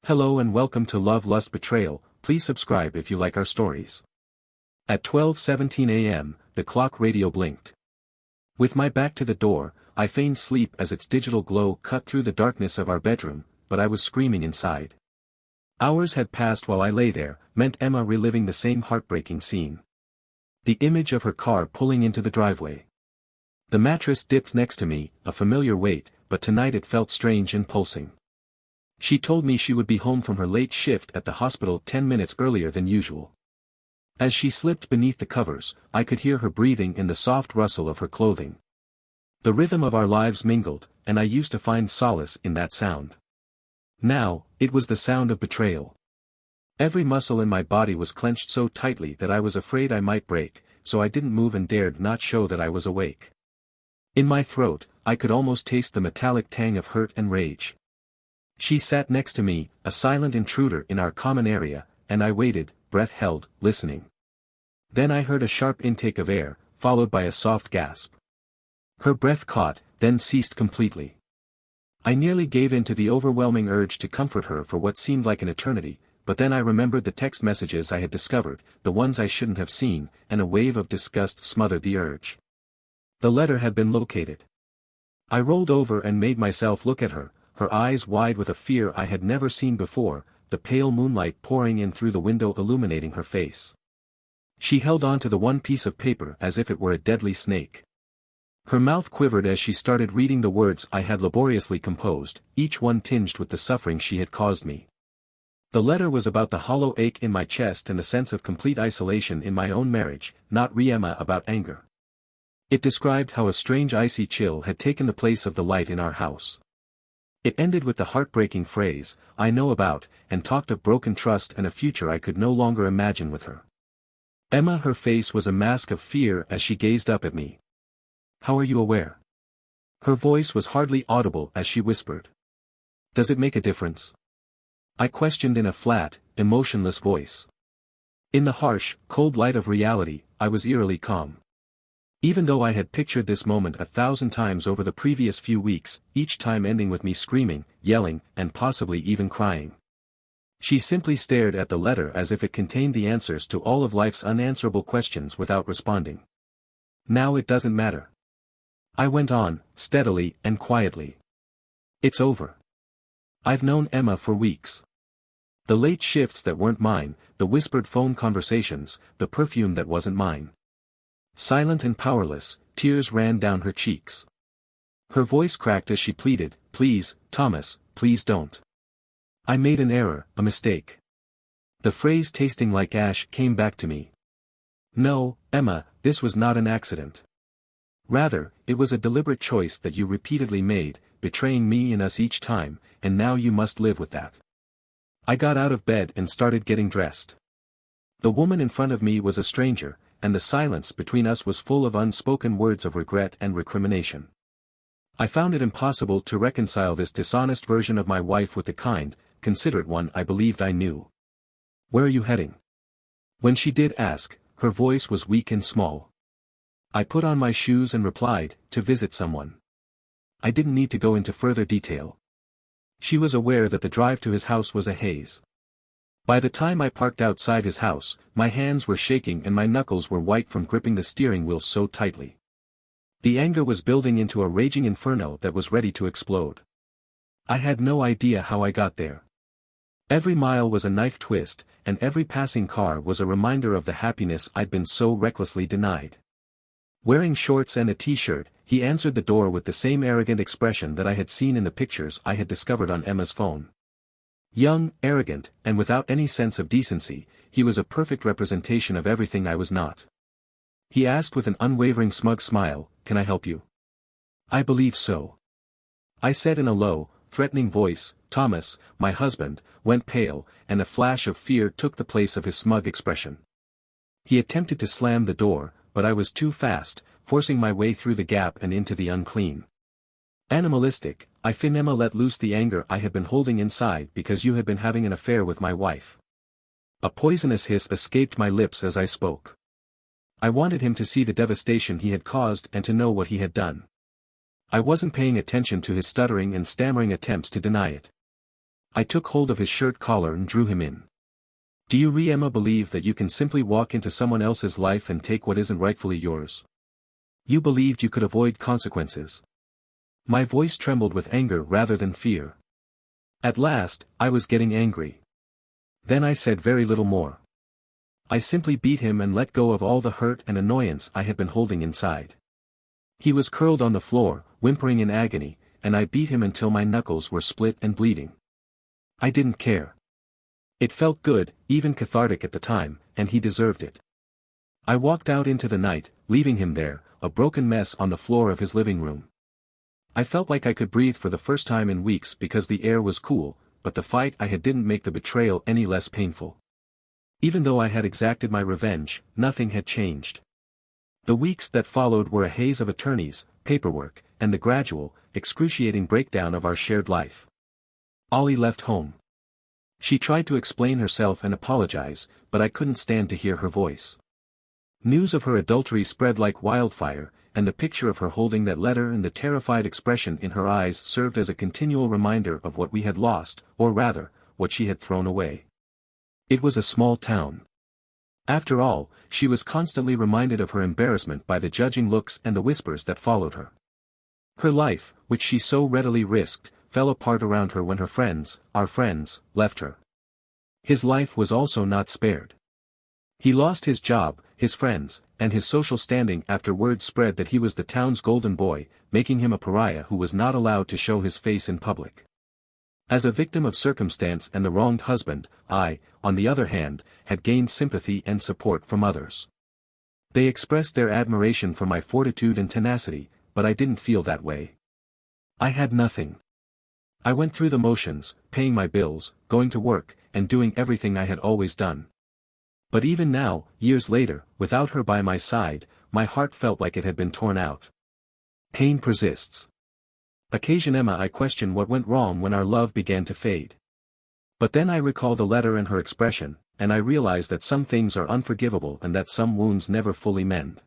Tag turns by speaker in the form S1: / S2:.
S1: Hello and welcome to Love Lust Betrayal. Please subscribe if you like our stories. At 12:17 a.m., the clock radio blinked. With my back to the door, I feigned sleep as its digital glow cut through the darkness of our bedroom, but I was screaming inside. Hours had passed while I lay there, meant Emma reliving the same heartbreaking scene. The image of her car pulling into the driveway. The mattress dipped next to me, a familiar weight, but tonight it felt strange and pulsing. She told me she would be home from her late shift at the hospital 10 minutes earlier than usual. As she slipped beneath the covers, I could hear her breathing in the soft rustle of her clothing. The rhythm of our lives mingled, and I used to find solace in that sound. Now, it was the sound of betrayal. Every muscle in my body was clenched so tightly that I was afraid I might break, so I didn't move and dared not show that I was awake. In my throat, I could almost taste the metallic tang of hurt and rage. She sat next to me, a silent intruder in our common area, and I waited, breath held, listening. Then I heard a sharp intake of air, followed by a soft gasp. Her breath caught, then ceased completely. I nearly gave in to the overwhelming urge to comfort her for what seemed like an eternity, but then I remembered the text messages I had discovered, the ones I shouldn't have seen, and a wave of disgust smothered the urge. The letter had been located. I rolled over and made myself look at her eyes wide with a fear I had never seen before, the pale moonlight pouring in through the window illuminating her face. She held on to the one piece of paper as if it were a deadly snake. Her mouth quivered as she started reading the words I had laboriously composed, each one tinged with the suffering she had caused me. The letter was about the hollow ache in my chest and the sense of complete isolation in my own marriage, not Emma about anger. It described how a strange icy chill had taken the place of the light in our house. It ended with the heartbreaking phrase, "I know about," and talked of broken trust and a future I could no longer imagine with her. Emma, her face was a mask of fear as she gazed up at me. "How are you aware?" Her voice was hardly audible as she whispered. "Does it make a difference?" I questioned in a flat, emotionless voice. In the harsh, cold light of reality, I was eerily calm. Even though I had pictured this moment 1,000 times over the previous few weeks, each time ending with me screaming, yelling, and possibly even crying. She simply stared at the letter as if it contained the answers to all of life's unanswerable questions without responding. "Now it doesn't matter." I went on, steadily and quietly. "It's over. I've known Emma for weeks. The late shifts that weren't mine, the whispered phone conversations, the perfume that wasn't mine." Silent and powerless, tears ran down her cheeks. Her voice cracked as she pleaded, "Please, Thomas, please don't. I made an error, a mistake." The phrase tasting like ash came back to me. "No, Emma, this was not an accident. Rather, it was a deliberate choice that you repeatedly made, betraying me and us each time, and now you must live with that." I got out of bed and started getting dressed. The woman in front of me was a stranger, and the silence between us was full of unspoken words of regret and recrimination. I found it impossible to reconcile this dishonest version of my wife with the kind, considerate one I believed I knew. "Where are you heading?" When she did ask, her voice was weak and small. I put on my shoes and replied, "To visit someone." I didn't need to go into further detail. She was aware that the drive to his house was a haze. By the time I parked outside his house, my hands were shaking and my knuckles were white from gripping the steering wheel so tightly. The anger was building into a raging inferno that was ready to explode. I had no idea how I got there. Every mile was a knife twist, and every passing car was a reminder of the happiness I'd been so recklessly denied. Wearing shorts and a t-shirt, he answered the door with the same arrogant expression that I had seen in the pictures I had discovered on Emma's phone. Young, arrogant, and without any sense of decency, he was a perfect representation of everything I was not. He asked with an unwavering smug smile, "Can I help you?" "I believe so." I said in a low, threatening voice. Thomas, my husband, went pale, and a flash of fear took the place of his smug expression. He attempted to slam the door, but I was too fast, forcing my way through the gap and into the unclean. Animalistic, I fin Emma let loose the anger I had been holding inside because you had been having an affair with my wife. A poisonous hiss escaped my lips as I spoke. I wanted him to see the devastation he had caused and to know what he had done. I wasn't paying attention to his stuttering and stammering attempts to deny it. I took hold of his shirt collar and drew him in. Do you Emma believe that you can simply walk into someone else's life and take what isn't rightfully yours? You believed you could avoid consequences. My voice trembled with anger rather than fear. At last, I was getting angry. Then I said very little more. I simply beat him and let go of all the hurt and annoyance I had been holding inside. He was curled on the floor, whimpering in agony, and I beat him until my knuckles were split and bleeding. I didn't care. It felt good, even cathartic at the time, and he deserved it. I walked out into the night, leaving him there, a broken mess on the floor of his living room. I felt like I could breathe for the first time in weeks because the air was cool, but the fight I had didn't make the betrayal any less painful. Even though I had exacted my revenge, nothing had changed. The weeks that followed were a haze of attorneys, paperwork, and the gradual, excruciating breakdown of our shared life. Ollie left home. She tried to explain herself and apologize, but I couldn't stand to hear her voice. News of her adultery spread like wildfire, and the picture of her holding that letter and the terrified expression in her eyes served as a continual reminder of what we had lost, or rather, what she had thrown away. It was a small town. After all, she was constantly reminded of her embarrassment by the judging looks and the whispers that followed her. Her life, which she so readily risked, fell apart around her when her friends, our friends, left her. His life was also not spared. He lost his job, his friends, and his social standing after word spread that he was the town's golden boy, making him a pariah who was not allowed to show his face in public. As a victim of circumstance and the wronged husband, I, on the other hand, had gained sympathy and support from others. They expressed their admiration for my fortitude and tenacity, but I didn't feel that way. I had nothing. I went through the motions, paying my bills, going to work, and doing everything I had always done. But even now, years later, without her by my side, my heart felt like it had been torn out. Pain persists. Occasionally I question what went wrong when our love began to fade. But then I recall the letter and her expression, and I realize that some things are unforgivable and that some wounds never fully mend.